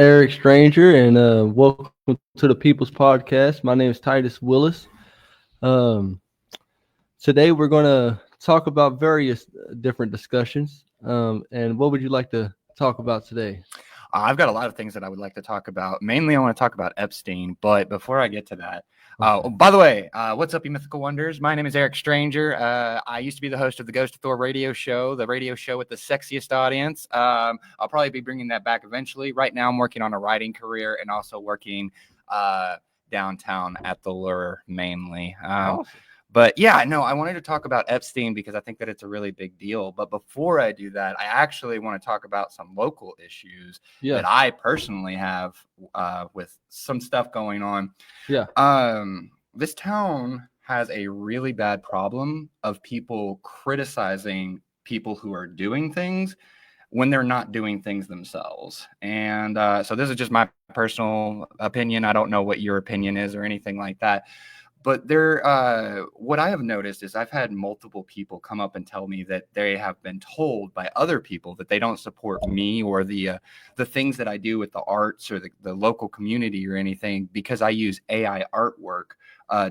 Eric Stranger, and welcome to the People's Podcast. My name is Titus Willis. Um, Today we're going to talk about various different discussions. And what would you like to talk about today? I've got a lot of things that I would like to talk about. Mainly, I want to talk about Epstein. But before I get to that, by the way, what's up, you mythical wonders? My name is Eric Stranger. I used to be the host of the Ghost of Thor radio show, the radio show with the sexiest audience. I'll probably be bringing that back eventually. Right now, I'm working on a writing career and also working downtown at the Lure mainly. Awesome. But yeah, no, I wanted to talk about Epstein because I think that it's a really big deal. But before I do that, I actually want to talk about some local issues that I personally have with some stuff going on. Yeah. This town has a really bad problem of people criticizing people who are doing things when they're not doing things themselves. And so this is just my personal opinion. I don't know what your opinion is or anything like that. But what I have noticed is I've had multiple people come up and tell me that they have been told by other people that they don't support me or the things that I do with the arts or the local community or anything because I use AI artwork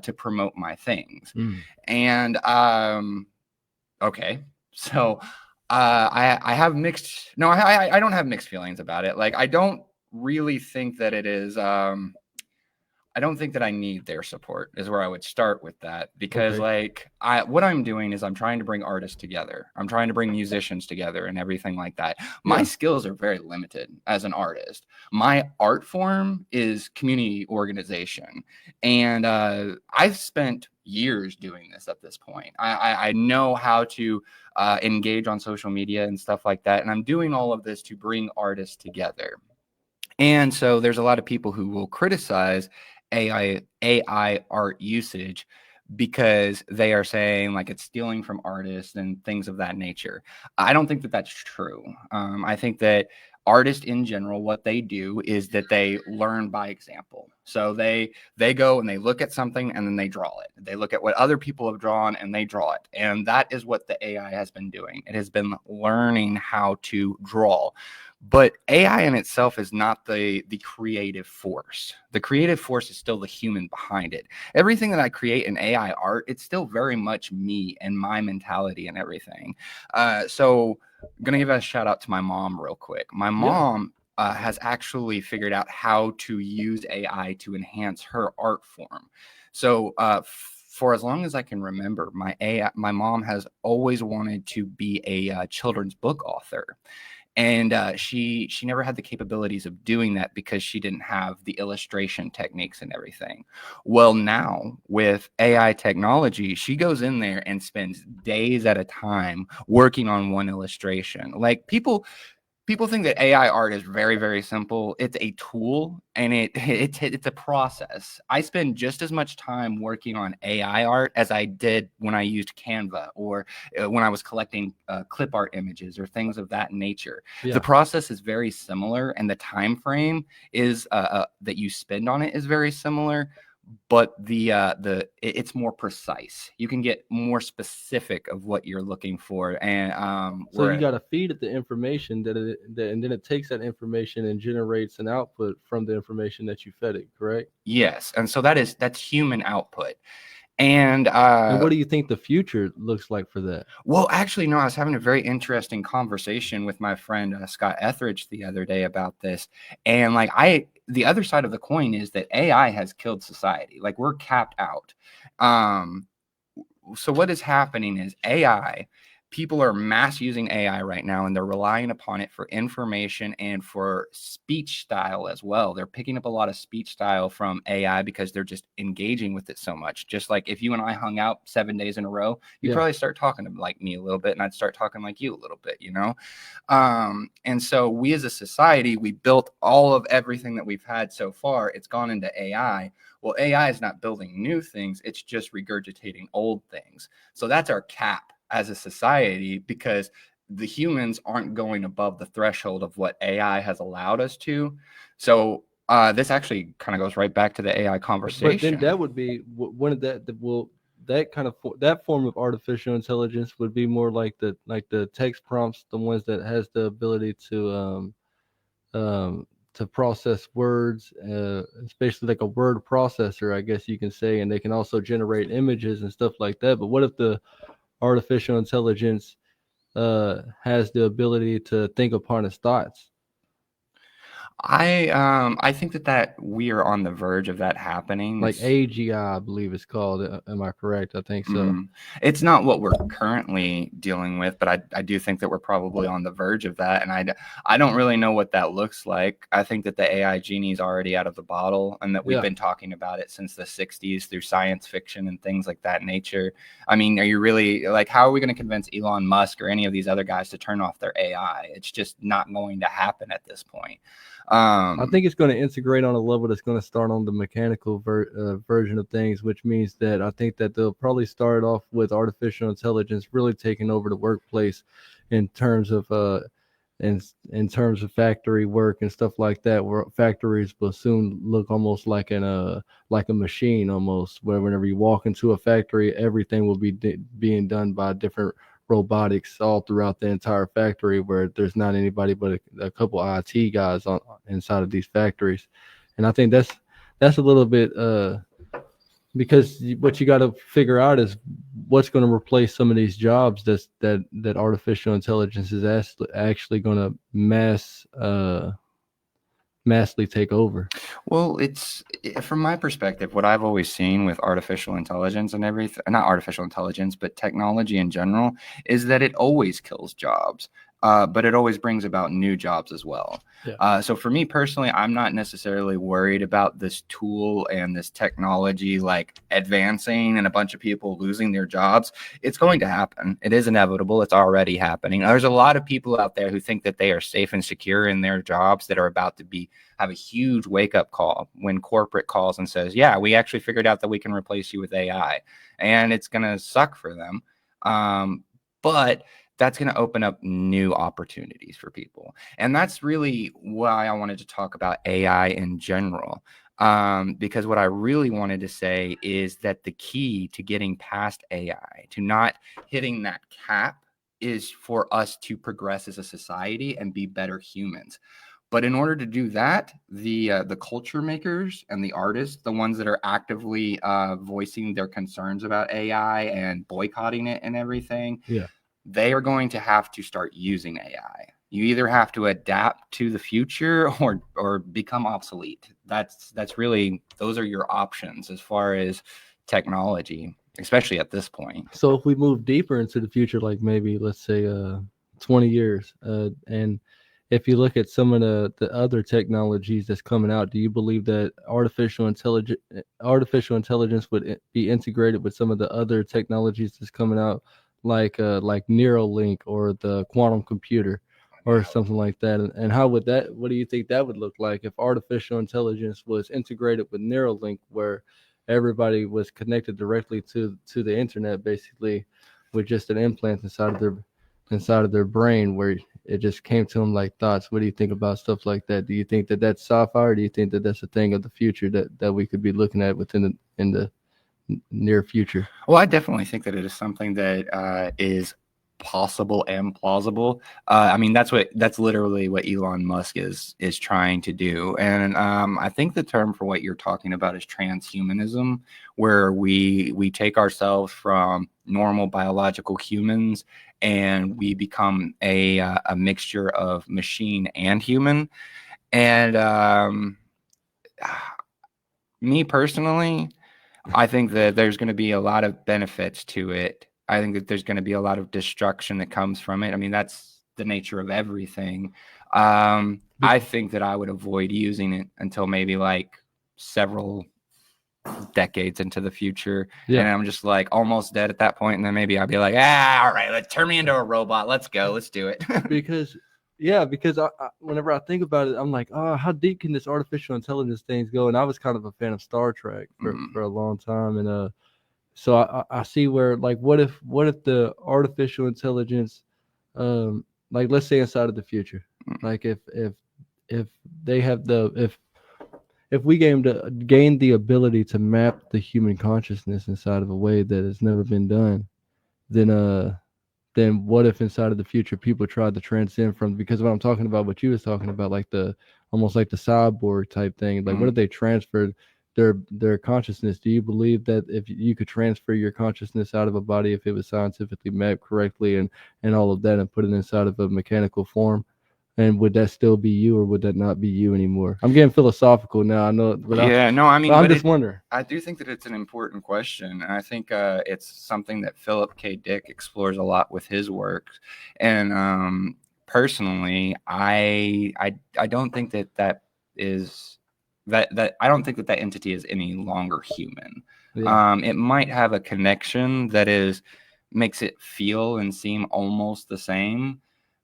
to promote my things. And okay, so I have mixed. No, I don't have mixed feelings about it. Like I don't really think that it is. I don't think that I need their support is where I would start with that because what I'm doing is I'm trying to bring artists together. I'm trying to bring musicians together and everything like that. My skills are very limited as an artist. My art form is community organization. And I've spent years doing this at this point. I know how to engage on social media and stuff like that. And I'm doing all of this to bring artists together. And so there's a lot of people who will criticize AI art usage because they are saying like it's stealing from artists and things of that nature. I don't think that that's true. I think that artists in general, what they do is that they learn by example. So they go and they look at something and then they draw it. They look at what other people have drawn and they draw it. And that is what the AI has been doing. It has been learning how to draw. But AI in itself is not the creative force. The creative force is still the human behind it. Everything that I create in AI art, it's still very much me and my mentality and everything. So I'm going to give a shout out to my mom real quick. My mom has actually figured out how to use AI to enhance her art form. So for as long as I can remember, my mom has always wanted to be a children's book author. And she never had the capabilities of doing that because she didn't have the illustration techniques and everything. Well, now with AI technology, she goes in there and spends days at a time working on one illustration. Like people think that AI art is very, very simple. It's a tool and it's a process. I spend just as much time working on AI art as I did when I used Canva or when I was collecting clip art images or things of that nature. The process is very similar and the time frame is that you spend on it is very similar. But it's more precise. You can get more specific of what you're looking for, and so you got to feed it the information and then it takes that information and generates an output from the information that you fed it. Correct? Yes, and so that's human output. And what do you think the future looks like for that? Well, actually, no, I was having a very interesting conversation with my friend Scott Etheridge the other day about this. And the other side of the coin is that AI has killed society. Like we're capped out. So what is happening is people are mass using AI right now, and they're relying upon it for information and for speech style as well. They're picking up a lot of speech style from AI because they're just engaging with it so much. Just like if you and I hung out 7 days in a row, you'd probably start talking like me a little bit, and I'd start talking like you a little bit, you know? And so we as a society, we built all of everything that we've had so far. It's gone into AI. Well, AI is not building new things. It's just regurgitating old things. So that's our cap as a society because the humans aren't going above the threshold of what AI has allowed us to. So this actually kind of goes right back to the AI conversation. But then that would be one of that form of artificial intelligence would be more like the text prompts, the ones that has the ability to to process words, especially like a word processor, I guess you can say, and they can also generate images and stuff like that. But what if the artificial intelligence has the ability to think upon its thoughts? I think that we are on the verge of that happening. Like AGI, I believe it's called. Am I correct? I think so. It's not what we're currently dealing with, but I do think that we're probably on the verge of that. And I don't really know what that looks like. I think that the AI genie is already out of the bottle, and that we've been talking about it since the 60s through science fiction and things like that nature. I mean, are you really like, how are we going to convince Elon Musk or any of these other guys to turn off their AI? It's just not going to happen at this point. I think it's going to integrate on a level that's going to start on the mechanical version of things, which means that I think that they'll probably start off with artificial intelligence really taking over the workplace in terms of in terms of factory work and stuff like that, where factories will soon look almost like a machine almost, where whenever you walk into a factory, everything will be being done by different robotics all throughout the entire factory, where there's not anybody but a couple IT guys inside of these factories. And I think that's a little bit because what you got to figure out is what's going to replace some of these jobs that artificial intelligence is actually going to massively take over. Well, it's from my perspective, what I've always seen with artificial intelligence and everything, not artificial intelligence, but technology in general, is that it always kills jobs. But it always brings about new jobs as well. Yeah. So for me personally, I'm not necessarily worried about this tool and this technology like advancing and a bunch of people losing their jobs. It's going to happen. It is inevitable. It's already happening. There's a lot of people out there who think that they are safe and secure in their jobs that are about to have a huge wake-up call when corporate calls and says, yeah, we actually figured out that we can replace you with AI. And it's going to suck for them. But that's going to open up new opportunities for people. And that's really why I wanted to talk about AI in general. Because what I really wanted to say is that the key to getting past AI, to not hitting that cap, is for us to progress as a society and be better humans. But in order to do that, the culture makers and the artists, the ones that are actively voicing their concerns about AI and boycotting it and everything, they are going to have to start using AI. You either have to adapt to the future or become obsolete. That's really, those are your options as far as technology, especially at this point. So if we move deeper into the future, like maybe let's say 20 years, and if you look at some of the other technologies that's coming out, do you believe that artificial intelligence would be integrated with some of the other technologies that's coming out, like Neuralink or the quantum computer or something like that? And what do you think that would look like if artificial intelligence was integrated with Neuralink, where everybody was connected directly to the internet, basically with just an implant inside of their brain, where it just came to them like thoughts? What do you think about stuff like that? Do you think that that's sci-fi, or do you think that that's a thing of the future that we could be looking at in the near future? Well, I definitely think that it is something that is possible and plausible. I mean, that's literally what Elon Musk is trying to do. And I think the term for what you're talking about is transhumanism, where we take ourselves from normal biological humans and we become a mixture of machine and human. And me personally, I think that there's going to be a lot of benefits to it. I think that there's going to be a lot of destruction that comes from it. I mean, that's the nature of everything. I think that I would avoid using it until maybe like several decades into the future. And I'm just like almost dead at that point. And then maybe I'll be like, all right, let's turn me into a robot. Let's go. Let's do it. because I, whenever I think about it, I'm like, oh, how deep can this artificial intelligence things go? And I was kind of a fan of Star Trek for a long time. And so I see where, like, what if the artificial intelligence, like, let's say inside of the future, like if they have if we gain the ability to map the human consciousness inside of a way that has never been done, then then what if inside of the future people tried to transcend from, because what I'm talking about, what you was talking about, like the almost like the cyborg type thing, like what if they transferred their consciousness? Do you believe that if you could transfer your consciousness out of a body, if it was scientifically mapped correctly and all of that, and put it inside of a mechanical form, and would that still be you, or would that not be you anymore? I'm getting philosophical now, I know, but I'm just wondering. I do think that it's an important question, and I think it's something that Philip K. Dick explores a lot with his work. And personally, I don't think that is that I don't think that entity is any longer human. Yeah. It might have a connection that makes it feel and seem almost the same.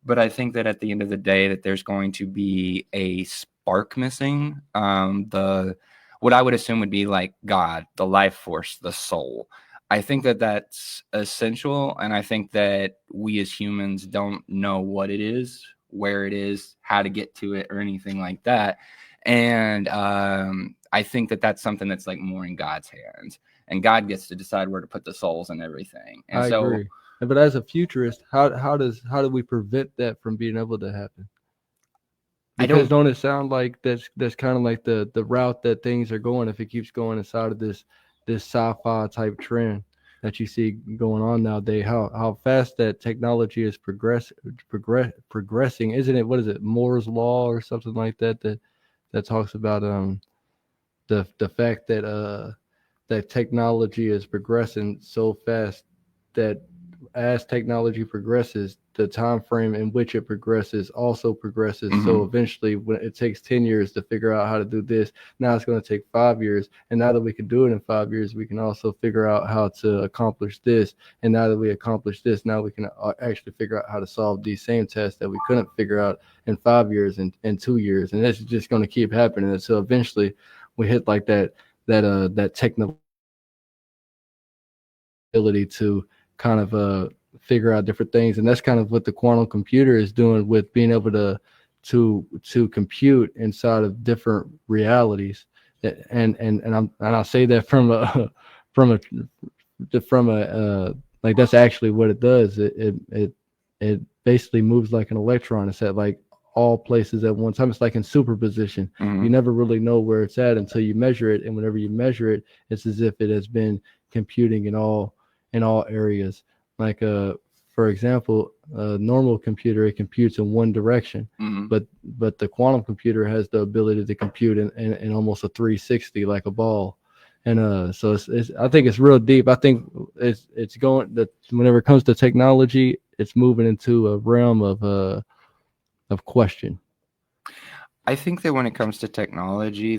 But I think that at the end of the day, that there's going to be a spark missing. What I would assume would be like God, the life force, the soul. I think that that's essential, and I think that we as humans don't know what it is, where it is, how to get to it, or anything like that. And I think that that's something that's like more in God's hands, and God gets to decide where to put the souls and everything. And I agree. But as a futurist, how do we prevent that from being able to happen? Because don't it sound like that's kind of like the route that things are going, if it keeps going inside of this sci-fi type trend that you see going on nowadays, how fast that technology is progressing, isn't it? What is it, Moore's law or something like that talks about the fact that that technology is progressing so fast that as technology progresses, the time frame in which it progresses also progresses. So eventually, when it takes 10 years to figure out how to do this, now it's going to take 5 years. And now that we can do it in 5 years, we can also figure out how to accomplish this. And now that we accomplish this, now we can actually figure out how to solve these same tests that we couldn't figure out in 5 years and 2 years. And that's just going to keep happening until eventually we hit like that technical ability to kind of figure out different things. And that's kind of what the quantum computer is doing, with being able to compute inside of different realities. And I'll say that from a like, that's actually what it does. It basically moves like an electron. It's at like all places at one time. It's like in superposition. You never really know where it's at until you measure it, and whenever you measure it, it's as if it has been computing in all areas. Like for example, a normal computer, it computes in one direction, but the quantum computer has the ability to compute in almost a 360, like a ball. And so it's I think it's real deep. I think it's going that whenever it comes to technology, it's moving into a realm of question. I think that when it comes to technology,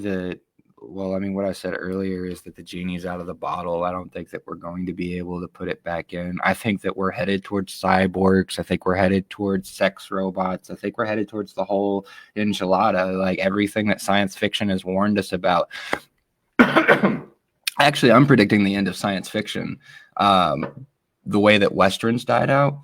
what I said earlier is that the genie's out of the bottle. I don't think that we're going to be able to put it back in. I think that we're headed towards cyborgs. I think we're headed towards sex robots. I think we're headed towards the whole enchilada, like everything that science fiction has warned us about. Actually, I'm predicting the end of science fiction. The way that Westerns died out.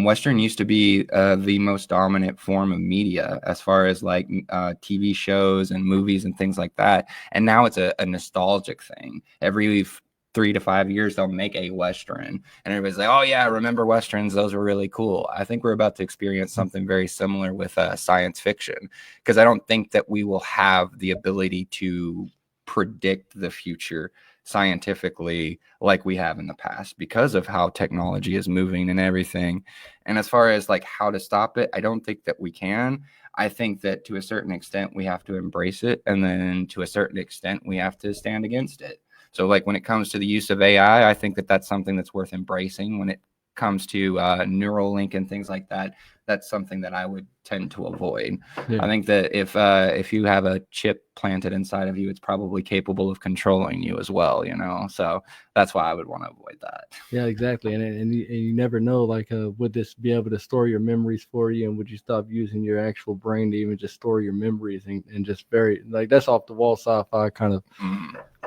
Western used to be the most dominant form of media as far as like TV shows and movies and things like that. And now it's a nostalgic thing. Every 3 to 5 years, they'll make a Western. And everybody's like, oh, yeah, remember Westerns? Those were really cool. I think we're about to experience something very similar with science fiction, because I don't think that we will have the ability to predict the future scientifically like we have in the past, because of how technology is moving and everything. And as far as like how to stop it, I don't think that we can. I think that to a certain extent we have to embrace it, and then to a certain extent we have to stand against it. So like when it comes to the use of AI, I think that that's something that's worth embracing. When it comes to Neuralink and things like that, that's something that I would tend to avoid. I think that if you have a chip planted inside of you, it's probably capable of controlling you as well, so that's why I would want to avoid that. Yeah, exactly. And you never know, like, would this be able to store your memories for you, and would you stop using your actual brain to even just store your memories and just very, like, that's off the wall sci-fi kind of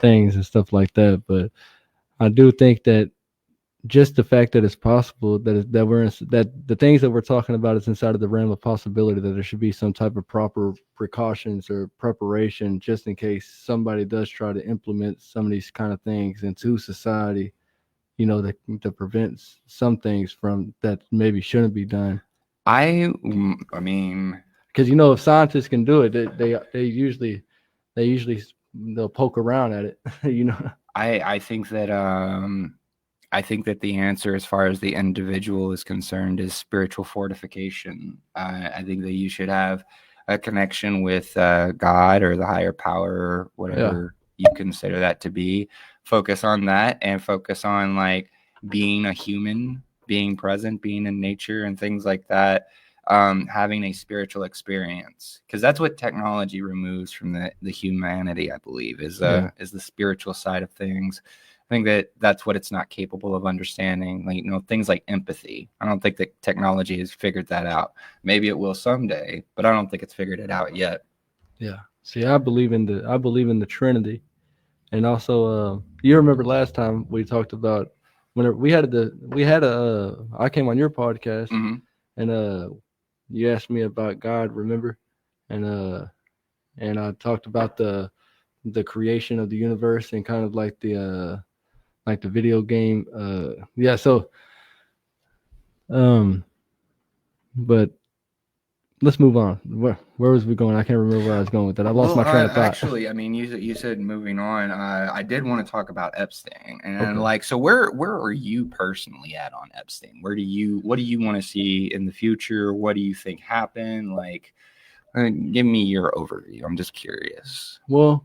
things and stuff like that. But I do think that just the fact that it's possible that the things that we're talking about is inside of the realm of possibility, that there should be some type of proper precautions or preparation just in case somebody does try to implement some of these kind of things into society, that prevents some things from that maybe shouldn't be done. I mean, Because if scientists can do it, they usually they'll poke around at it. I think that the answer, as far as the individual is concerned, is spiritual fortification. I think that you should have a connection with God or the higher power, or whatever you consider that to be. Focus on that, and focus on like being a human, being present, being in nature and things like that. Having a spiritual experience, because that's what technology removes from the humanity, I believe, is the spiritual side of things. I think that's what it's not capable of understanding. Like, things like empathy. I don't think that technology has figured that out. Maybe it will someday, but I don't think it's figured it out yet. Yeah. See, I believe in the Trinity, and also, you remember last time we talked about whenever I came on your podcast, Mm-hmm. and you asked me about God, remember, and I talked about the creation of the universe and kind of like the video game. So but let's move on. Where was we going? I can't remember where I was going with that. I lost my train of thought. Actually, I mean, you said moving on. I did want to talk about Epstein, and so where are you personally at on Epstein? What do you want to see in the future? What do you think happened? Like, give me your overview. I'm just curious. Well,